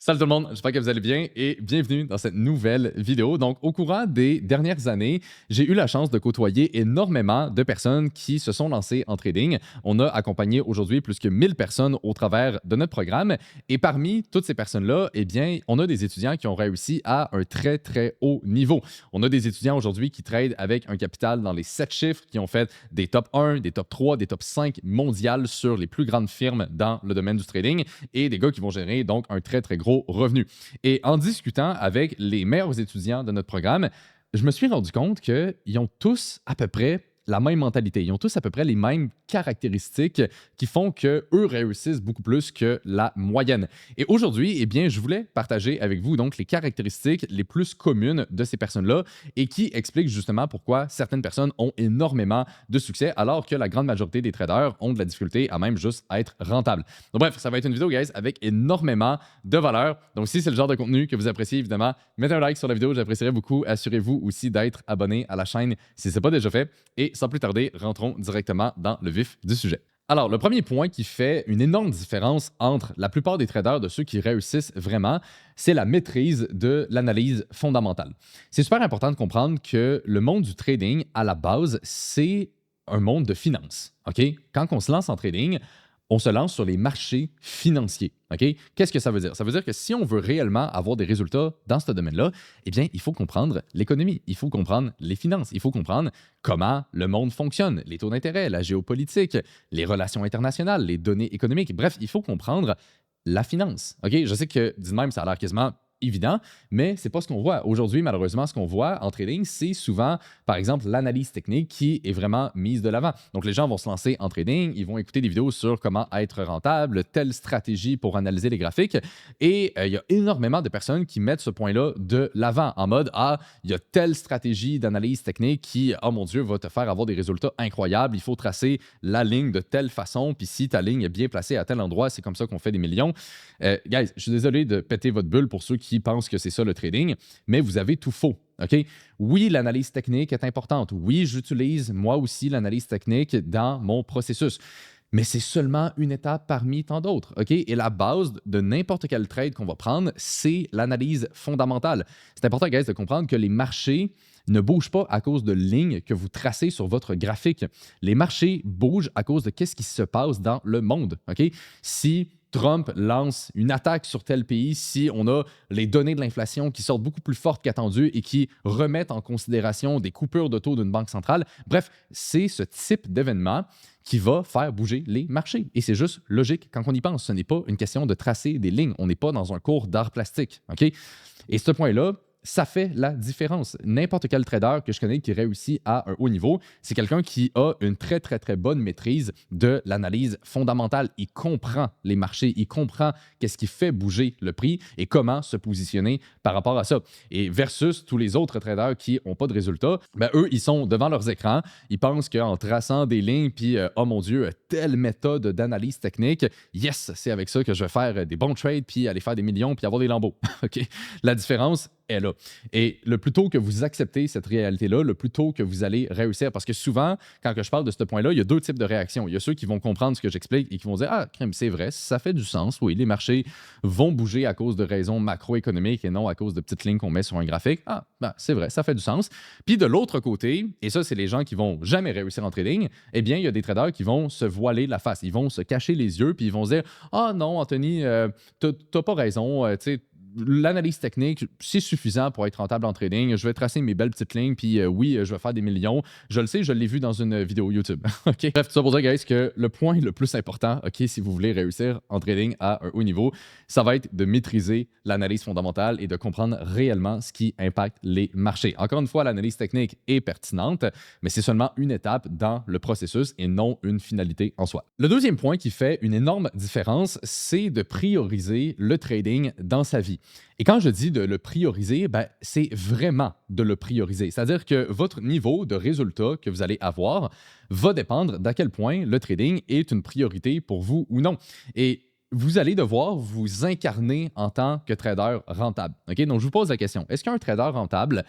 Salut tout le monde, j'espère que vous allez bien et bienvenue dans cette nouvelle vidéo. Donc, au courant des dernières années, j'ai eu la chance de côtoyer énormément de personnes qui se sont lancées en trading. On a accompagné aujourd'hui plus que 1000 personnes au travers de notre programme et parmi toutes ces personnes-là, eh bien, on a des étudiants qui ont réussi à un très, très haut niveau. On a des étudiants aujourd'hui qui tradent avec un capital dans les 7 chiffres, qui ont fait des top 1, des top 3, des top 5 mondiales sur les plus grandes firmes dans le domaine du trading et des gars qui vont générer donc un très, très gros revenu. Et en discutant avec les meilleurs étudiants de notre programme, je me suis rendu compte qu'ils ont tous à peu près la même mentalité. Ils ont tous à peu près les mêmes caractéristiques qui font qu'eux réussissent beaucoup plus que la moyenne. Et aujourd'hui, eh bien, je voulais partager avec vous donc les caractéristiques les plus communes de ces personnes-là et qui expliquent justement pourquoi certaines personnes ont énormément de succès alors que la grande majorité des traders ont de la difficulté à même juste être rentables. Donc bref, ça va être une vidéo, guys, avec énormément de valeur. Donc si c'est le genre de contenu que vous appréciez, évidemment, mettez un like sur la vidéo, j'apprécierais beaucoup. Assurez-vous aussi d'être abonné à la chaîne si ce n'est pas déjà fait. Et sans plus tarder, rentrons directement dans le vif du sujet. Alors, le premier point qui fait une énorme différence entre la plupart des traders de ceux qui réussissent vraiment, c'est la maîtrise de l'analyse fondamentale. C'est super important de comprendre que le monde du trading, à la base, c'est un monde de finances. OK? Quand on se lance en trading, on se lance sur les marchés financiers. OK? Qu'est-ce que ça veut dire? Ça veut dire que si on veut réellement avoir des résultats dans ce domaine-là, eh bien, il faut comprendre l'économie, il faut comprendre les finances, il faut comprendre comment le monde fonctionne, les taux d'intérêt, la géopolitique, les relations internationales, les données économiques. Bref, il faut comprendre la finance. OK? Je sais que, dit de même, ça a l'air quasiment évident, mais c'est pas ce qu'on voit. Aujourd'hui, malheureusement, ce qu'on voit en trading, c'est souvent, par exemple, l'analyse technique qui est vraiment mise de l'avant. Donc, les gens vont se lancer en trading, ils vont écouter des vidéos sur comment être rentable, telle stratégie pour analyser les graphiques, et il y a énormément de personnes qui mettent ce point-là de l'avant, en mode, ah, il y a telle stratégie d'analyse technique qui, oh mon Dieu, va te faire avoir des résultats incroyables, il faut tracer la ligne de telle façon, puis si ta ligne est bien placée à tel endroit, c'est comme ça qu'on fait des millions. Guys, je suis désolé de péter votre bulle pour ceux qui pensent que c'est ça le trading, mais vous avez tout faux. OK? Oui, l'analyse technique est importante. Oui, j'utilise moi aussi l'analyse technique dans mon processus. Mais c'est seulement une étape parmi tant d'autres. OK? Et la base de n'importe quel trade qu'on va prendre, c'est l'analyse fondamentale. C'est important, guys, de comprendre que les marchés ne bougent pas à cause de lignes que vous tracez sur votre graphique. Les marchés bougent à cause de ce qui se passe dans le monde. OK? Si Trump lance une attaque sur tel pays, si on a les données de l'inflation qui sortent beaucoup plus fortes qu'attendues et qui remettent en considération des coupures de taux d'une banque centrale. Bref, c'est ce type d'événement qui va faire bouger les marchés. Et c'est juste logique quand on y pense. Ce n'est pas une question de tracer des lignes. On n'est pas dans un cours d'art plastique. OK? Et ce point-là, ça fait la différence. N'importe quel trader que je connais qui réussit à un haut niveau, c'est quelqu'un qui a une très, très, très bonne maîtrise de l'analyse fondamentale. Il comprend les marchés, il comprend qu'est-ce qui fait bouger le prix et comment se positionner par rapport à ça. Et versus tous les autres traders qui n'ont pas de résultats, ben eux, ils sont devant leurs écrans, ils pensent qu'en traçant des lignes, puis oh mon Dieu, telle méthode d'analyse technique, yes, c'est avec ça que je vais faire des bons trades, puis aller faire des millions, puis avoir des lambeaux. OK? La différence est là. Et le plus tôt que vous acceptez cette réalité-là, le plus tôt que vous allez réussir. Parce que souvent, quand je parle de ce point-là, il y a deux types de réactions. Il y a ceux qui vont comprendre ce que j'explique et qui vont dire « Ah, crème, c'est vrai, ça fait du sens. Oui, les marchés vont bouger à cause de raisons macroéconomiques et non à cause de petites lignes qu'on met sur un graphique. Ah, ben, c'est vrai, ça fait du sens. » Puis de l'autre côté, et ça, c'est les gens qui vont jamais réussir en trading, eh bien, il y a des traders qui vont se voiler la face. Ils vont se cacher les yeux puis ils vont se dire « Ah non, Anthony, t'as pas raison, tu sais, l'analyse technique, c'est suffisant pour être rentable en trading. Je vais tracer mes belles petites lignes, puis oui, je vais faire des millions. Je le sais, je l'ai vu dans une vidéo YouTube. OK? Bref, tout ça pour dire, guys, que le point le plus important, OK, si vous voulez réussir en trading à un haut niveau, ça va être de maîtriser l'analyse fondamentale et de comprendre réellement ce qui impacte les marchés. Encore une fois, l'analyse technique est pertinente, mais c'est seulement une étape dans le processus et non une finalité en soi. Le deuxième point qui fait une énorme différence, c'est de prioriser le trading dans sa vie. Et quand je dis de le prioriser, ben, c'est vraiment de le prioriser. C'est-à-dire que votre niveau de résultat que vous allez avoir va dépendre d'à quel point le trading est une priorité pour vous ou non. Et vous allez devoir vous incarner en tant que trader rentable. OK? Donc, je vous pose la question. Est-ce qu'un trader rentable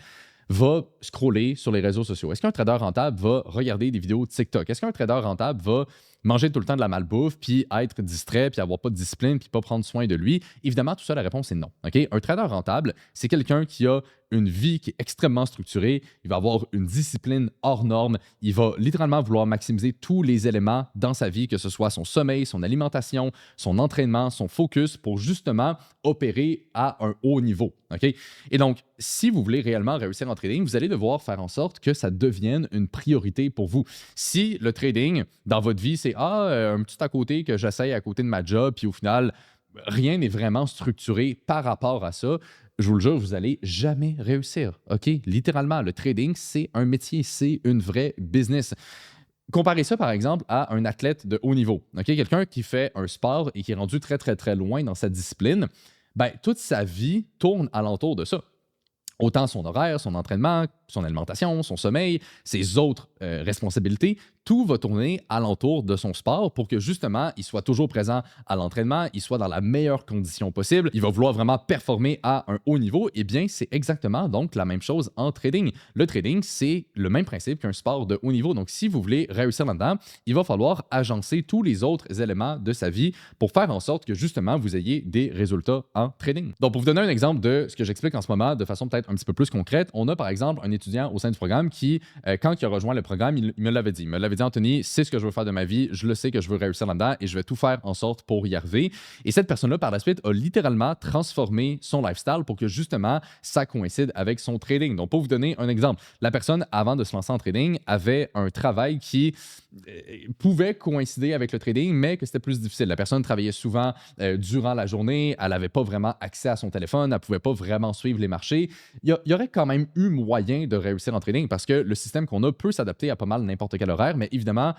va scroller sur les réseaux sociaux? Est-ce qu'un trader rentable va regarder des vidéos de TikTok? Est-ce qu'un trader rentable va manger tout le temps de la malbouffe, puis être distrait, puis avoir pas de discipline, puis pas prendre soin de lui? Évidemment, tout ça, la réponse est non. OK? Un trader rentable, c'est quelqu'un qui a une vie qui est extrêmement structurée, il va avoir une discipline hors norme, il va littéralement vouloir maximiser tous les éléments dans sa vie, que ce soit son sommeil, son alimentation, son entraînement, son focus, pour justement opérer à un haut niveau. OK? Et donc, si vous voulez réellement réussir en trading, vous allez devoir faire en sorte que ça devienne une priorité pour vous. Si le trading, dans votre vie, c'est un petit à côté que j'essaye à côté de ma job, puis au final, rien n'est vraiment structuré par rapport à ça, je vous le jure, vous n'allez jamais réussir. OK? Littéralement, le trading, c'est un métier, c'est une vraie business. Comparez ça, par exemple, à un athlète de haut niveau. OK? Quelqu'un qui fait un sport et qui est rendu très, très, très loin dans sa discipline, ben, toute sa vie tourne alentour de ça. Autant son horaire, son entraînement, son alimentation, son sommeil, ses autres responsabilités, tout va tourner alentour de son sport pour que justement, il soit toujours présent à l'entraînement, il soit dans la meilleure condition possible, il va vouloir vraiment performer à un haut niveau. Eh bien, c'est exactement donc la même chose en trading. Le trading, c'est le même principe qu'un sport de haut niveau. Donc, si vous voulez réussir là-dedans, il va falloir agencer tous les autres éléments de sa vie pour faire en sorte que justement, vous ayez des résultats en trading. Donc, pour vous donner un exemple de ce que j'explique en ce moment de façon peut-être un petit peu plus concrète, on a par exemple un étudiant au sein du programme qui, quand il a rejoint le programme, il me l'avait dit. Il me l'avait dit, Anthony, c'est ce que je veux faire de ma vie, je le sais que je veux réussir là-dedans et je vais tout faire en sorte pour y arriver. Et cette personne-là, par la suite, a littéralement transformé son lifestyle pour que justement, ça coïncide avec son trading. Donc, pour vous donner un exemple, la personne, avant de se lancer en trading, avait un travail qui pouvait coïncider avec le trading, mais que c'était plus difficile. La personne travaillait souvent durant la journée, elle n'avait pas vraiment accès à son téléphone, elle ne pouvait pas vraiment suivre les marchés. Il y aurait quand même eu moyen de réussir en trading parce que le système qu'on a peut s'adapter à pas mal n'importe quel horaire, mais évidemment,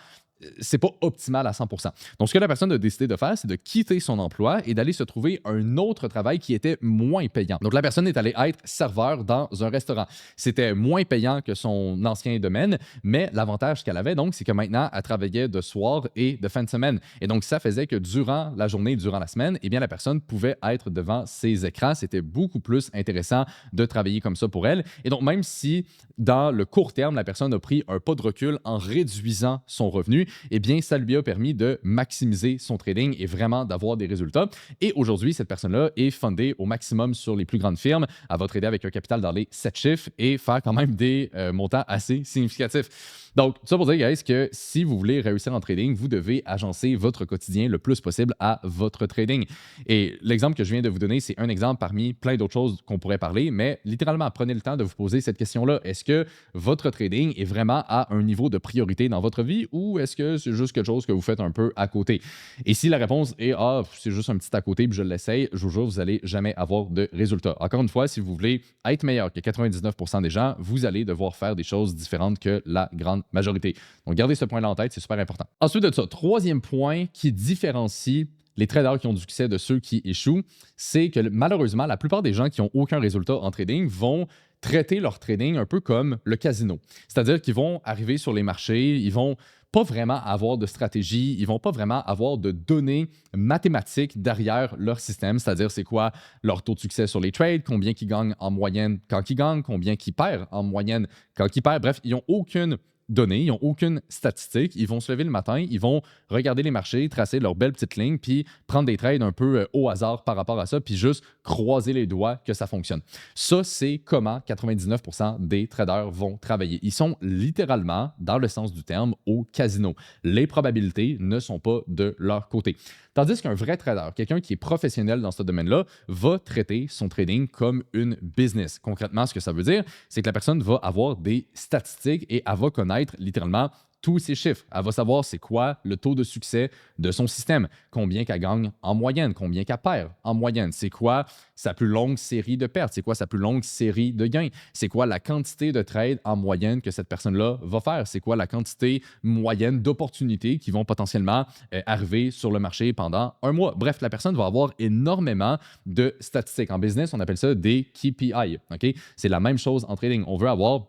c'est pas optimal à 100%. Donc, ce que la personne a décidé de faire, c'est de quitter son emploi et d'aller se trouver un autre travail qui était moins payant. Donc, la personne est allée être serveur dans un restaurant. C'était moins payant que son ancien domaine, mais l'avantage qu'elle avait, donc, c'est que maintenant, elle travaillait de soir et de fin de semaine. Et donc, ça faisait que durant la journée, durant la semaine, eh bien, la personne pouvait être devant ses écrans. C'était beaucoup plus intéressant de travailler comme ça pour elle. Et donc, même si dans le court terme, la personne a pris un pas de recul en réduisant son revenu, eh bien, ça lui a permis de maximiser son trading et vraiment d'avoir des résultats. Et aujourd'hui, cette personne-là est fundée au maximum sur les plus grandes firmes. Elle va trader avec un capital dans les 7 chiffres et faire quand même des montants assez significatifs. Donc, tout ça pour dire, guys, que si vous voulez réussir en trading, vous devez agencer votre quotidien le plus possible à votre trading. Et l'exemple que je viens de vous donner, c'est un exemple parmi plein d'autres choses qu'on pourrait parler, mais littéralement, prenez le temps de vous poser cette question-là. Est-ce que votre trading est vraiment à un niveau de priorité dans votre vie ou est-ce que c'est juste quelque chose que vous faites un peu à côté? Et si la réponse est c'est juste un petit à côté puis je l'essaye, je vous jure, vous n'allez jamais avoir de résultats. Encore une fois, si vous voulez être meilleur que 99% des gens, vous allez devoir faire des choses différentes que la grande majorité. Donc, gardez ce point-là en tête, c'est super important. Ensuite de ça, troisième point qui différencie les traders qui ont du succès de ceux qui échouent, c'est que malheureusement, la plupart des gens qui n'ont aucun résultat en trading vont traiter leur trading un peu comme le casino. C'est-à-dire qu'ils vont arriver sur les marchés, ils vont pas vraiment avoir de stratégie, ils vont pas vraiment avoir de données mathématiques derrière leur système, c'est-à-dire c'est quoi leur taux de succès sur les trades, combien ils gagnent en moyenne quand ils gagnent, combien ils perdent en moyenne quand ils perdent. Bref, ils n'ont aucune données, ils n'ont aucune statistique. Ils vont se lever le matin, ils vont regarder les marchés, tracer leurs belles petites lignes, puis prendre des trades un peu au hasard par rapport à ça, puis juste croiser les doigts que ça fonctionne. Ça, c'est comment 99% des traders vont travailler. Ils sont littéralement, dans le sens du terme, au casino. Les probabilités ne sont pas de leur côté. Tandis qu'un vrai trader, quelqu'un qui est professionnel dans ce domaine-là, va traiter son trading comme une business. Concrètement, ce que ça veut dire, c'est que la personne va avoir des statistiques et elle va connaître littéralement tous ces chiffres. Elle va savoir c'est quoi le taux de succès de son système, combien qu'elle gagne en moyenne, combien qu'elle perd en moyenne, c'est quoi sa plus longue série de pertes, c'est quoi sa plus longue série de gains, c'est quoi la quantité de trades en moyenne que cette personne-là va faire, c'est quoi la quantité moyenne d'opportunités qui vont potentiellement arriver sur le marché pendant un mois. Bref, la personne va avoir énormément de statistiques. En business, on appelle ça des KPI. Okay? C'est la même chose en trading. On veut avoir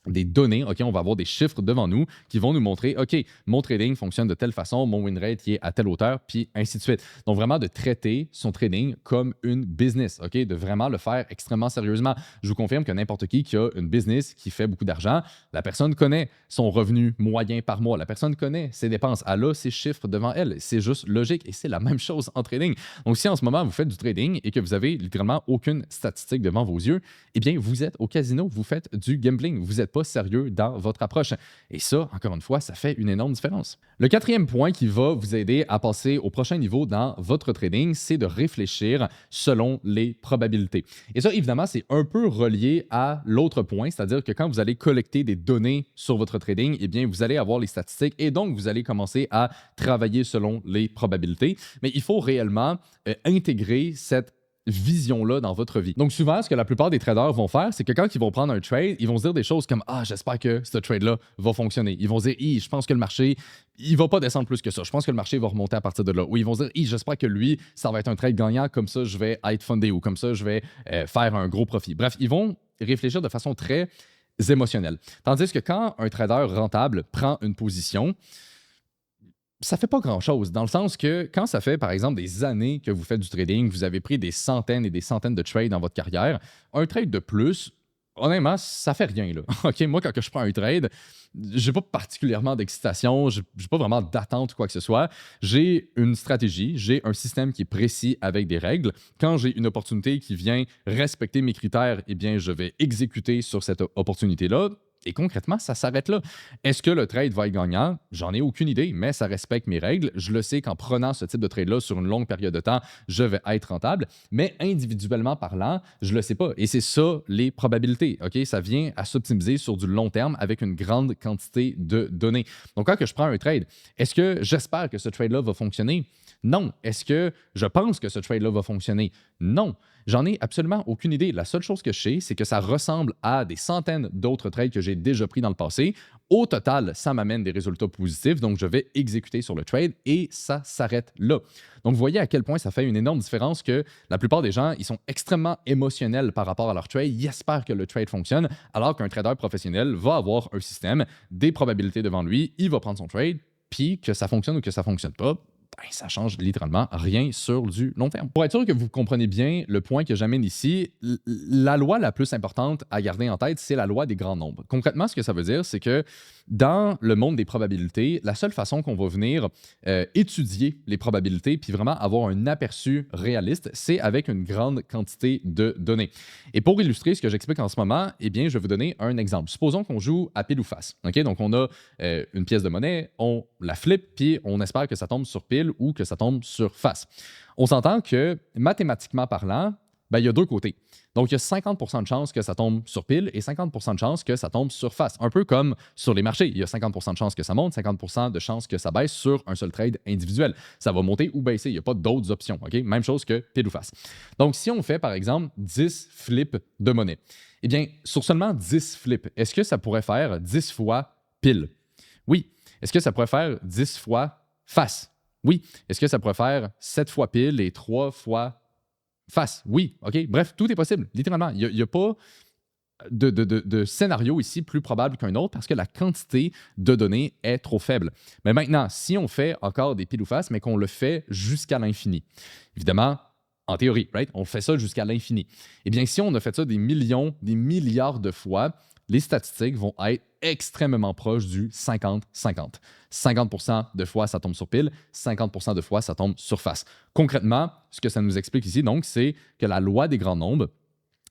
des données, OK, on va avoir des chiffres devant nous qui vont nous montrer, OK, mon trading fonctionne de telle façon, mon win rate qui est à telle hauteur, puis ainsi de suite. Donc, vraiment de traiter son trading comme une business, OK, de vraiment le faire extrêmement sérieusement. Je vous confirme que n'importe qui a une business qui fait beaucoup d'argent, la personne connaît son revenu moyen par mois, la personne connaît ses dépenses, elle a ses chiffres devant elle. C'est juste logique et c'est la même chose en trading. Donc, si en ce moment vous faites du trading et que vous avez littéralement aucune statistique devant vos yeux, eh bien, vous êtes au casino, vous faites du gambling, vous n'êtes pas sérieux dans votre approche. Et ça, encore une fois, ça fait une énorme différence. Le quatrième point qui va vous aider à passer au prochain niveau dans votre trading, c'est de réfléchir selon les probabilités. Et ça, évidemment, c'est un peu relié à l'autre point, c'est-à-dire que quand vous allez collecter des données sur votre trading, eh bien, vous allez avoir les statistiques et donc vous allez commencer à travailler selon les probabilités. Mais il faut réellement intégrer cette vision-là dans votre vie. Donc souvent, ce que la plupart des traders vont faire, c'est que quand ils vont prendre un trade, ils vont se dire des choses comme « Ah, j'espère que ce trade-là va fonctionner. » Ils vont se dire « Je pense que le marché, il va pas descendre plus que ça. Je pense que le marché va remonter à partir de là. » Ou ils vont se dire « J'espère que lui, ça va être un trade gagnant, comme ça, je vais être fundé ou comme ça, je vais faire un gros profit. » Bref, ils vont réfléchir de façon très émotionnelle. Tandis que quand un trader rentable prend une position, ça fait pas grand-chose, dans le sens que quand ça fait, par exemple, des années que vous faites du trading, vous avez pris des centaines et des centaines de trades dans votre carrière, un trade de plus, honnêtement, ça fait rien, là. OK, moi, quand que je prends un trade, j'ai pas particulièrement d'excitation, j'ai pas vraiment d'attente ou quoi que ce soit. J'ai une stratégie, j'ai un système qui est précis avec des règles. Quand j'ai une opportunité qui vient respecter mes critères, eh bien, je vais exécuter sur cette opportunité-là. Et concrètement, ça s'arrête là. Est-ce que le trade va être gagnant? J'en ai aucune idée, mais ça respecte mes règles. Je le sais qu'en prenant ce type de trade-là sur une longue période de temps, je vais être rentable. Mais individuellement parlant, je le sais pas. Et c'est ça les probabilités. OK? Ça vient à s'optimiser sur du long terme avec une grande quantité de données. Donc, quand que je prends un trade, est-ce que j'espère que ce trade-là va fonctionner? Non. Est-ce que je pense que ce trade-là va fonctionner? Non. J'en ai absolument aucune idée. La seule chose que je sais, c'est que ça ressemble à des centaines d'autres trades que j'ai déjà pris dans le passé. Au total, ça m'amène des résultats positifs, donc je vais exécuter sur le trade et ça s'arrête là. Donc, vous voyez à quel point ça fait une énorme différence que la plupart des gens, ils sont extrêmement émotionnels par rapport à leur trade. Ils espèrent que le trade fonctionne, alors qu'un trader professionnel va avoir un système, des probabilités devant lui, il va prendre son trade, puis que ça fonctionne ou que ça fonctionne pas, ben, ça change littéralement rien sur du long terme. Pour être sûr que vous comprenez bien le point que j'amène ici, la loi la plus importante à garder en tête, c'est la loi des grands nombres. Concrètement, ce que ça veut dire, c'est que dans le monde des probabilités, la seule façon qu'on va venir étudier les probabilités puis vraiment avoir un aperçu réaliste, c'est avec une grande quantité de données. Et pour illustrer ce que j'explique en ce moment, eh bien, je vais vous donner un exemple. Supposons qu'on joue à pile ou face. OK? Donc, on a une pièce de monnaie, on la flippe, puis on espère que ça tombe sur pile ou que ça tombe sur face. On s'entend que, mathématiquement parlant, ben, il y a deux côtés. Donc, il y a 50% de chances que ça tombe sur pile et 50% de chances que ça tombe sur face. Un peu comme sur les marchés. Il y a 50% de chances que ça monte, 50% de chances que ça baisse sur un seul trade individuel. Ça va monter ou baisser. Il n'y a pas d'autres options. OK? Même chose que pile ou face. Donc, si on fait, par exemple, 10 flips de monnaie, eh bien, sur seulement 10 flips, est-ce que ça pourrait faire 10 fois pile? Oui. Est-ce que ça pourrait faire 10 fois face? Oui. Est-ce que ça pourrait faire 7 fois pile et 3 fois face? Oui. OK? Bref, tout est possible, littéralement. Il n'y a pas de scénario ici plus probable qu'un autre parce que la quantité de données est trop faible. Mais maintenant, si on fait encore des piles ou face, mais qu'on le fait jusqu'à l'infini, évidemment, en théorie, right? On fait ça jusqu'à l'infini. Eh bien, si on a fait ça des millions, des milliards de fois, les statistiques vont être extrêmement proches du 50-50. 50% de fois, ça tombe sur pile, 50% de fois, ça tombe sur face. Concrètement, ce que ça nous explique ici, donc, c'est que la loi des grands nombres,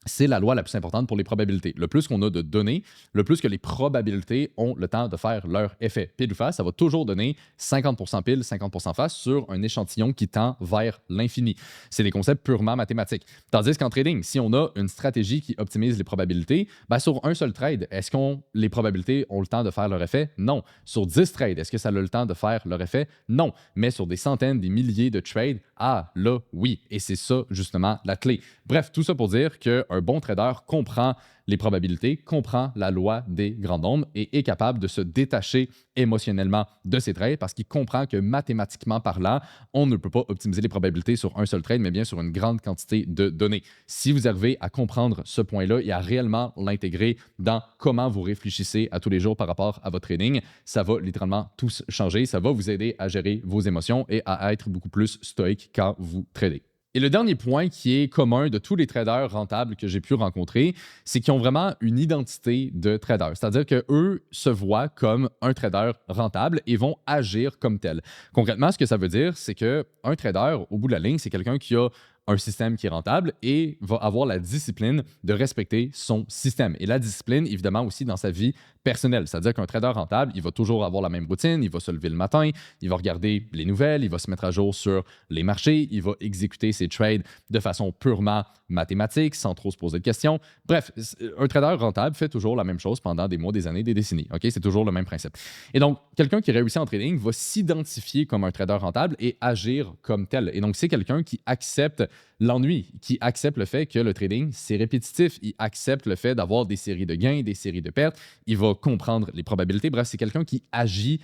c'est la loi la plus importante pour les probabilités. Le plus qu'on a de données, le plus que les probabilités ont le temps de faire leur effet. Pile ou face, ça va toujours donner 50% pile, 50% face sur un échantillon qui tend vers l'infini. C'est des concepts purement mathématiques. Tandis qu'en trading, si on a une stratégie qui optimise les probabilités, ben sur un seul trade, est-ce que les probabilités ont le temps de faire leur effet? Non. Sur 10 trades, est-ce que ça a le temps de faire leur effet? Non. Mais sur des centaines, des milliers de trades, ah là, oui. Et c'est ça, justement, la clé. Bref, tout ça pour dire qu'un bon trader comprend les probabilités, comprend la loi des grands nombres et est capable de se détacher émotionnellement de ses trades parce qu'il comprend que mathématiquement parlant, on ne peut pas optimiser les probabilités sur un seul trade, mais bien sur une grande quantité de données. Si vous arrivez à comprendre ce point-là et à réellement l'intégrer dans comment vous réfléchissez à tous les jours par rapport à votre trading, ça va littéralement tout changer. Ça va vous aider à gérer vos émotions et à être beaucoup plus stoïque quand vous tradez. Et le dernier point qui est commun de tous les traders rentables que j'ai pu rencontrer, c'est qu'ils ont vraiment une identité de trader. C'est-à-dire qu'eux se voient comme un trader rentable et vont agir comme tel. Concrètement, ce que ça veut dire, c'est qu'un trader, au bout de la ligne, c'est quelqu'un qui a un système qui est rentable et va avoir la discipline de respecter son système. Et la discipline, évidemment, aussi dans sa vie personnelle. C'est-à-dire qu'un trader rentable, il va toujours avoir la même routine, il va se lever le matin, il va regarder les nouvelles, il va se mettre à jour sur les marchés, il va exécuter ses trades de façon purement mathématique, sans trop se poser de questions. Bref, un trader rentable fait toujours la même chose pendant des mois, des années, des décennies. OK? C'est toujours le même principe. Et donc, quelqu'un qui réussit en trading va s'identifier comme un trader rentable et agir comme tel. Et donc, c'est quelqu'un qui accepte l'ennui, qui accepte le fait que le trading, c'est répétitif. Il accepte le fait d'avoir des séries de gains, des séries de pertes. Il va comprendre les probabilités. Bref, c'est quelqu'un qui agit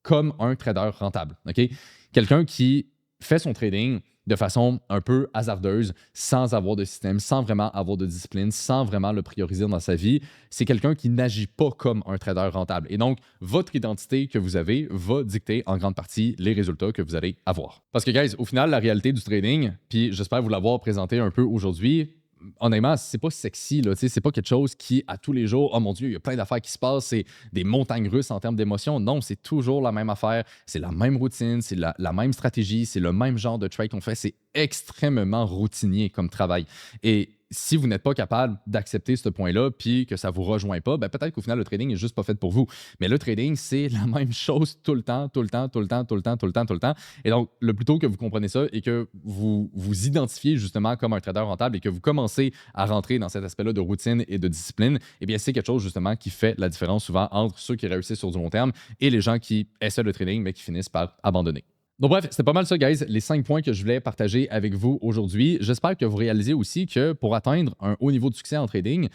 comme un trader rentable. OK? Quelqu'un qui fait son trading de façon un peu hasardeuse, sans avoir de système, sans vraiment avoir de discipline, sans vraiment le prioriser dans sa vie. C'est quelqu'un qui n'agit pas comme un trader rentable. Et donc, votre identité que vous avez va dicter en grande partie les résultats que vous allez avoir. Parce que, guys, au final, la réalité du trading, puis j'espère vous l'avoir présenté un peu aujourd'hui, honnêtement, c'est pas sexy, là, c'est pas quelque chose qui, à tous les jours, oh mon Dieu, il y a plein d'affaires qui se passent, c'est des montagnes russes en termes d'émotions. Non, c'est toujours la même affaire, c'est la même routine, c'est la même stratégie, c'est le même genre de trade qu'on fait. C'est extrêmement routinier comme travail. Et si vous n'êtes pas capable d'accepter ce point-là, puis que ça ne vous rejoint pas, ben peut-être qu'au final, le trading n'est juste pas fait pour vous. Mais le trading, c'est la même chose tout le temps, tout le temps, tout le temps, tout le temps, tout le temps, tout le temps. Et donc, le plus tôt que vous comprenez ça et que vous vous identifiez justement comme un trader rentable et que vous commencez à rentrer dans cet aspect-là de routine et de discipline, eh bien, c'est quelque chose justement qui fait la différence souvent entre ceux qui réussissent sur du long terme et les gens qui essaient le trading mais qui finissent par abandonner. Donc bref, c'était pas mal ça, guys, les 5 points que je voulais partager avec vous aujourd'hui. J'espère que vous réalisez aussi que pour atteindre un haut niveau de succès en trading,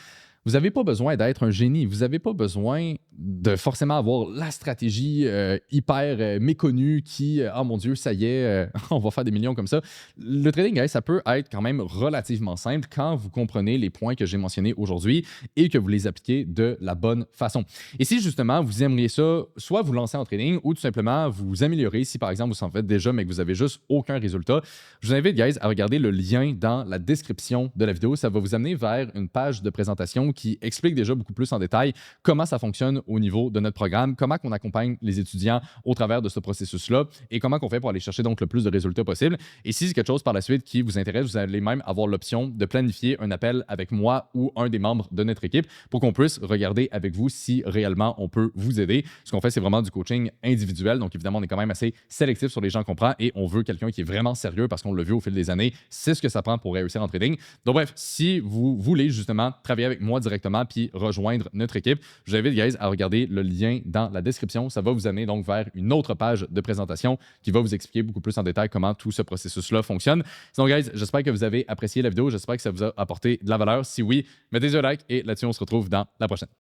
vous n'avez pas besoin d'être un génie. Vous n'avez pas besoin de forcément avoir la stratégie hyper méconnue qui, oh mon Dieu, ça y est, on va faire des millions comme ça. Le trading, guys, ça peut être quand même relativement simple quand vous comprenez les points que j'ai mentionnés aujourd'hui et que vous les appliquez de la bonne façon. Et si justement vous aimeriez ça, soit vous lancer en trading ou tout simplement vous améliorer, si par exemple vous en faites déjà mais que vous n'avez juste aucun résultat, je vous invite, guys, à regarder le lien dans la description de la vidéo. Ça va vous amener vers une page de présentation qui explique déjà beaucoup plus en détail comment ça fonctionne au niveau de notre programme, comment on accompagne les étudiants au travers de ce processus-là et comment on fait pour aller chercher donc le plus de résultats possible. Et si c'est quelque chose par la suite qui vous intéresse, vous allez même avoir l'option de planifier un appel avec moi ou un des membres de notre équipe pour qu'on puisse regarder avec vous si réellement on peut vous aider. Ce qu'on fait, c'est vraiment du coaching individuel. Donc évidemment, on est quand même assez sélectif sur les gens qu'on prend et on veut quelqu'un qui est vraiment sérieux parce qu'on l'a vu au fil des années. C'est ce que ça prend pour réussir en trading. Donc bref, si vous voulez justement travailler avec moi directement puis rejoindre notre équipe, je vous invite, guys, à regarder le lien dans la description. Ça va vous amener donc vers une autre page de présentation qui va vous expliquer beaucoup plus en détail comment tout ce processus-là fonctionne. Sinon, guys, j'espère que vous avez apprécié la vidéo. J'espère que ça vous a apporté de la valeur. Si oui, mettez un like et là-dessus, on se retrouve dans la prochaine.